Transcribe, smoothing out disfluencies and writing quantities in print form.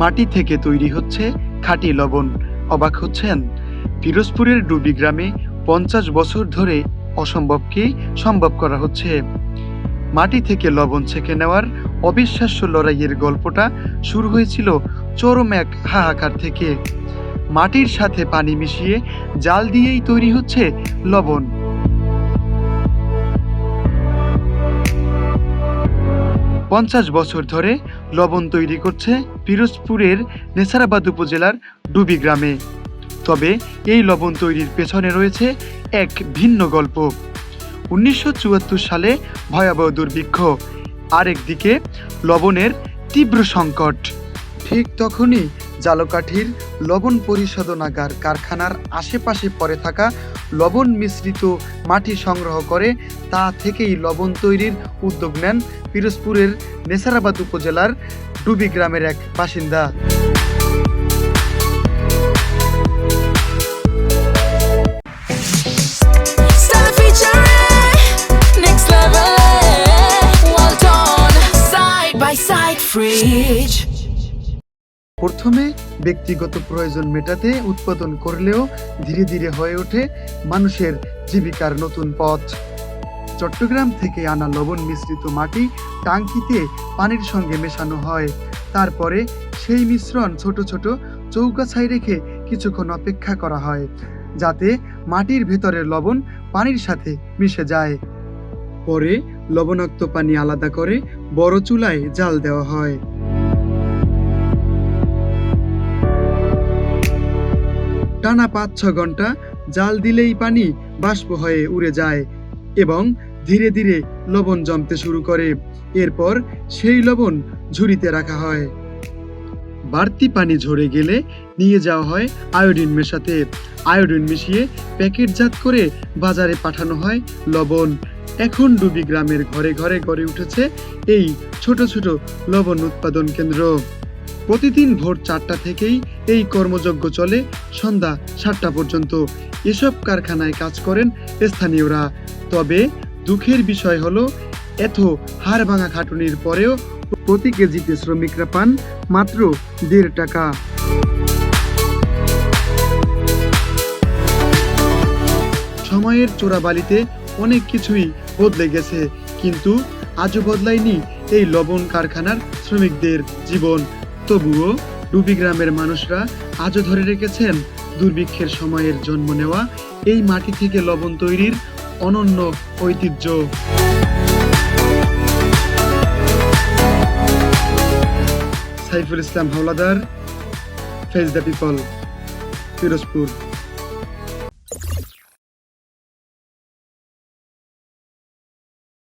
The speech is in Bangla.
মাটি থেকে তৈরি হচ্ছে খাঁটি লবণ। অবাক হচ্ছেন? পিরোজপুরের ডুবি গ্রামে 50 বছর ধরে অসম্ভবকে সম্ভব করা হচ্ছে। মাটি থেকে লবণ ছেঁকে নেওয়ার অবিশ্বাস্য লড়াইয়ের গল্পটা শুরু হয়েছিল চরম এক হাহাকার থেকে। মাটির সাথে পানি মিশিয়ে জাল দিয়েই তৈরি হচ্ছে লবণ। পঞ্চাশ বছর ধরে লবণ তৈরি করছে পিরোজপুরের নেছারাবাদ উপজেলার ডুবি গ্রামে। তবে এই লবণ তৈরির পেছনে রয়েছে এক ভিন্ন গল্প। 1974 সালে ভয়াবহ দুর্ভিক্ষ, আরেকদিকে লবণের তীব্র সংকট। ঠিক তখনই জালকাঠির লবণ পরিশোধনাগার কারখানার আশেপাশে পড়ে থাকা লবণ মিশ্রিত মাটি সংগ্রহ করে তা থেকেই লবণ তৈরির উদ্যোগ নেন পিরোজপুরের নেছারাবাদ উপজেলার ডুবি গ্রামের এক বাসিন্দা। প্রথমে ব্যক্তিগত প্রয়োজন মেটাতে উৎপাদন করলেও ধীরে ধীরে হয়ে ওঠে মানুষের জীবিকার নতুন পথ। চট্টগ্রাম থেকে আনা লবণ মিশ্রিত মাটি টাঙ্কিতে পানির সঙ্গে মেশানো হয়। তারপরে সেই মিশ্রণ ছোট ছোট চৌকাছায় রেখে কিছুক্ষণ অপেক্ষা করা হয়, যাতে মাটির ভেতরের লবণ পানির সাথে মিশে যায়। পরে লবণাক্ত পানি আলাদা করে বড় চুলায় জাল দেওয়া হয়। টানা 5-6 ঘন্টা জাল দিলেই পানি বাষ্প হয়ে উড়ে যায় এবং ধীরে ধীরে লবণ জমতে শুরু করে। এরপর সেই লবণ ঝুড়িতে রাখা হয়। বাড়তি পানি ঝরে গেলে নিয়ে যাওয়া হয় আয়োডিন মেশাতে। আয়োডিন মিশিয়ে প্যাকেটজাত করে বাজারে পাঠানো হয় লবণ। এখন ডুবি গ্রামের ঘরে ঘরে গড়ে উঠেছে এই ছোট ছোট লবণ উৎপাদন কেন্দ্র। প্রতিদিন ভোর 4টা থেকেই এই কর্মযজ্ঞ চলে সন্ধ্যা 7টা পর্যন্ত। এসব কারখানায় কাজ করেন স্থানীয়রা। তবে দুঃখের বিষয় হলো, এত হাড় ভাঙা খাটুনির পরেও প্রতি কেজিতে শ্রমিকরা পান মাত্র 1.5 টাকা। সময়ের চোরাবালিতে অনেক কিছুই বদলে গেছে, কিন্তু আজও বদলায়নি এই লবণ কারখানার শ্রমিকদের জীবন। তবুও ডুবি গ্রামের মানুষরা আজও ধরে রেখেছেন দুর্ভিক্ষের সময়ের জন্ম নেওয়া এই মাটি থেকে লবণ তৈরির অনন্য ঐতিহ্য। Saiful Islam Howlader, face the people, Pirojpur.